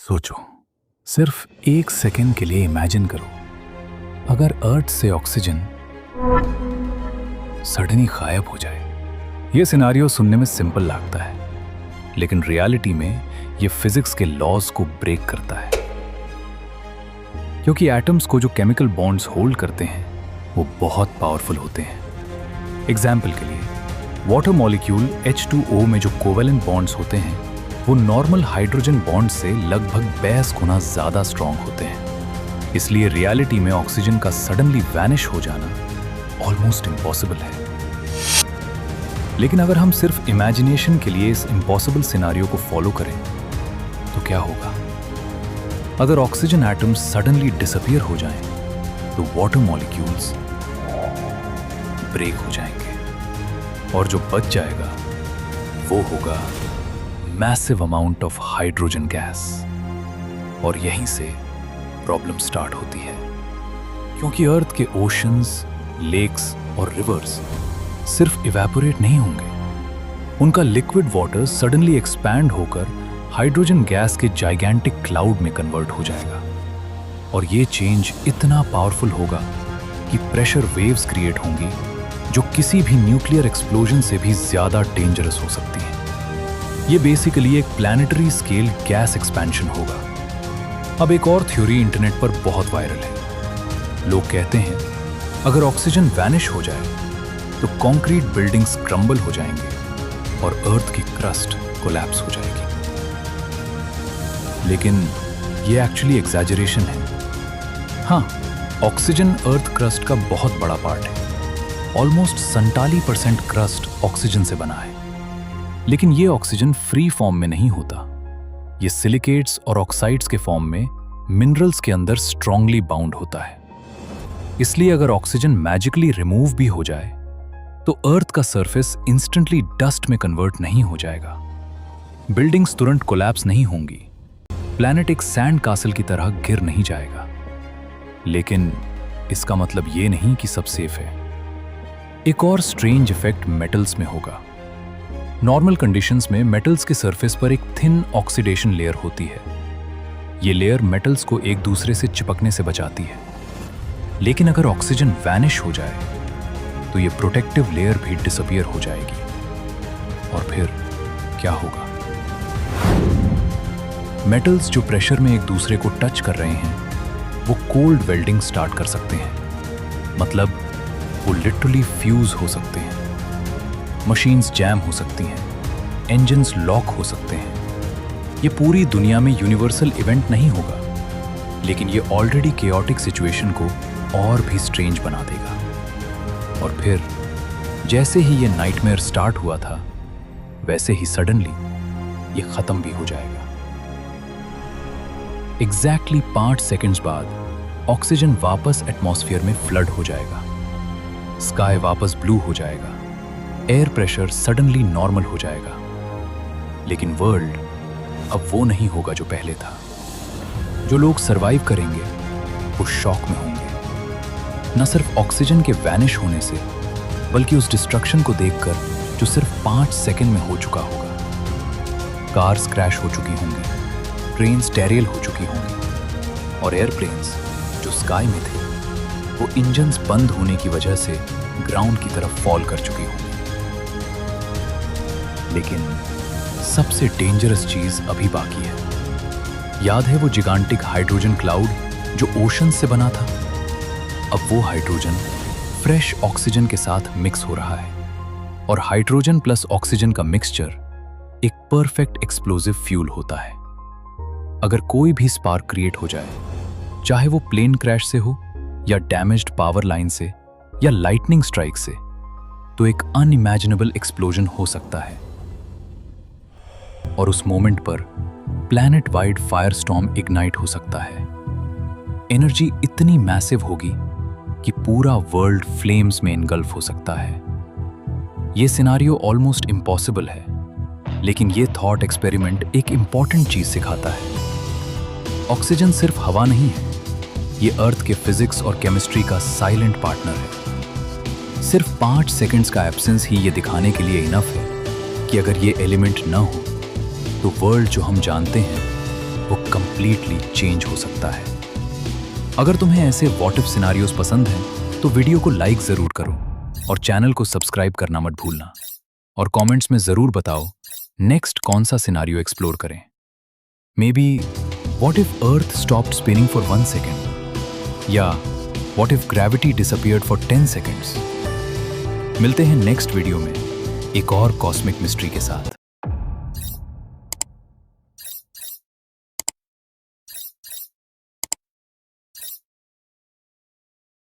सोचो, सिर्फ एक सेकंड के लिए इमेजिन करो, अगर अर्थ से ऑक्सीजन सडनली गायब हो जाए। यह सिनारियो सुनने में सिंपल लगता है, लेकिन रियलिटी में यह फिजिक्स के लॉज को ब्रेक करता है। क्योंकि एटम्स को जो केमिकल बॉन्ड्स होल्ड करते हैं वो बहुत पावरफुल होते हैं। एग्जाम्पल के लिए, वाटर मॉलिक्यूल H2O में जो कोवेलेंट बॉन्ड्स होते हैं वो नॉर्मल हाइड्रोजन बॉन्ड से लगभग 20 गुना ज्यादा स्ट्रॉन्ग होते हैं। इसलिए रियलिटी में ऑक्सीजन का सडनली वैनिश हो जाना ऑलमोस्ट इम्पॉसिबल है। लेकिन अगर हम सिर्फ इमेजिनेशन के लिए इस इम्पॉसिबल सिनारियो को फॉलो करें तो क्या होगा? अगर ऑक्सीजन एटम्स सडनली डिसअपीयर हो जाएं तो वाटर मॉलिक्यूल्स ब्रेक हो जाएंगे और जो बच जाएगा वो होगा massive amount of hydrogen gas. और यहीं से प्रॉब्लम स्टार्ट होती है, क्योंकि अर्थ के ओशंस, लेक्स और रिवर्स सिर्फ इवेपोरेट नहीं होंगे, उनका लिक्विड वाटर सडनली एक्सपैंड होकर हाइड्रोजन गैस के जाइगेंटिक क्लाउड में कन्वर्ट हो जाएगा। और ये चेंज इतना पावरफुल होगा कि प्रेशर वेव्स क्रिएट होंगी जो किसी भी न्यूक्लियर एक्सप्लोजन से भी ज्यादा डेंजरस हो सकती है। ये बेसिकली एक प्लैनेटरी स्केल गैस एक्सपेंशन होगा। अब एक और थ्योरी इंटरनेट पर बहुत वायरल है। लोग कहते हैं अगर ऑक्सीजन वैनिश हो जाए तो कंक्रीट बिल्डिंग्स क्रम्बल हो जाएंगे और अर्थ की क्रस्ट कोलैप्स हो जाएगी। लेकिन ये एक्चुअली एग्जैजरेशन है। हाँ, ऑक्सीजन अर्थ क्रस्ट का बहुत बड़ा पार्ट है। ऑलमोस्ट 47% क्रस्ट ऑक्सीजन से बना है। लेकिन ये ऑक्सीजन फ्री फॉर्म में नहीं होता। ये सिलिकेट्स और ऑक्साइड्स के फॉर्म में मिनरल्स के अंदर स्ट्रांगली बाउंड होता है। इसलिए अगर ऑक्सीजन मैजिकली रिमूव भी हो जाए तो अर्थ का सरफेस इंस्टेंटली डस्ट में कन्वर्ट नहीं हो जाएगा। बिल्डिंग्स तुरंत कोलैप्स नहीं होंगी। प्लैनेट एक सैंड कासल की तरह गिर नहीं जाएगा। लेकिन इसका मतलब ये नहीं कि सब सेफ है। एक और स्ट्रेंज इफेक्ट मेटल्स में होगा। नॉर्मल कंडीशंस में मेटल्स के सरफेस पर एक थिन ऑक्सीडेशन लेयर होती है। ये लेयर मेटल्स को एक दूसरे से चिपकने से बचाती है। लेकिन अगर ऑक्सीजन वैनिश हो जाए तो ये प्रोटेक्टिव लेयर भी डिसअपीयर हो जाएगी। और फिर क्या होगा? मेटल्स जो प्रेशर में एक दूसरे को टच कर रहे हैं वो कोल्ड वेल्डिंग स्टार्ट कर सकते हैं। मतलब वो लिटरली फ्यूज हो सकते हैं। मशीन्स जैम हो सकती हैं, इंजन्स लॉक हो सकते हैं। ये पूरी दुनिया में यूनिवर्सल इवेंट नहीं होगा, लेकिन ये ऑलरेडी केओटिक सिचुएशन को और भी स्ट्रेंज बना देगा। और फिर जैसे ही ये नाइटमेयर स्टार्ट हुआ था वैसे ही सडनली ये खत्म भी हो जाएगा। एग्जैक्टली 5 सेकंड्स बाद ऑक्सीजन वापस एटमॉस्फेयर में फ्लड हो जाएगा। स्काई वापस ब्लू हो जाएगा। एयर प्रेशर सडनली नॉर्मल हो जाएगा। लेकिन वर्ल्ड अब वो नहीं होगा जो पहले था। जो लोग सरवाइव करेंगे वो शॉक में होंगे, न सिर्फ ऑक्सीजन के वैनिश होने से, बल्कि उस डिस्ट्रक्शन को देखकर जो सिर्फ 5 सेकंड में हो चुका होगा। कार्स क्रैश हो चुकी होंगी, ट्रेन्स डेरेल हो चुकी होंगी और एयरप्लेन्स जो स्काई में थे वो इंजन्स बंद होने की वजह से ग्राउंड की तरफ फॉल कर चुकी होंगी। लेकिन सबसे डेंजरस चीज अभी बाकी है। याद है वो जिगांटिक हाइड्रोजन क्लाउड जो ओशन से बना था? अब वो हाइड्रोजन फ्रेश ऑक्सीजन के साथ मिक्स हो रहा है और हाइड्रोजन प्लस ऑक्सीजन का मिक्सचर एक परफेक्ट एक्सप्लोजिव फ्यूल होता है। अगर कोई भी स्पार्क क्रिएट हो जाए, चाहे वो प्लेन क्रैश से हो या डैमेज्ड पावर लाइन से या लाइटनिंग स्ट्राइक से, तो एक अनइमेजिनेबल एक्सप्लोजन हो सकता है। और उस मोमेंट पर planet wide fire storm ignite हो सकता है। एनर्जी इतनी मैसिव होगी कि पूरा वर्ल्ड फ्लेम्स में इनगल्फ हो सकता है। ये सिनारियो ऑलमोस्ट इम्पॉसिबल है, लेकिन ये थॉट एक्सपेरिमेंट एक इंपॉर्टेंट चीज सिखाता है। ऑक्सीजन सिर्फ हवा नहीं है, ये अर्थ के फिजिक्स और केमिस्ट्री का साइलेंट पार्टनर है। सिर्फ 5 सेकंड्स का एब्सेंस ही ये दिखाने के लिए इनफ है कि अगर ये एलिमेंट न हो तो वर्ल्ड जो हम जानते हैं वो कंप्लीटली चेंज हो सकता है। अगर तुम्हें ऐसे व्हाट इफ सिनारियोस पसंद हैं तो वीडियो को लाइक जरूर करो और चैनल को सब्सक्राइब करना मत भूलना। और कमेंट्स में जरूर बताओ नेक्स्ट कौन सा सिनारियो एक्सप्लोर करें। Maybe what if earth stopped spinning for 1 second, या what if gravity disappeared for 10 seconds. मिलते हैं नेक्स्ट वीडियो में एक और कॉस्मिक मिस्ट्री के साथ।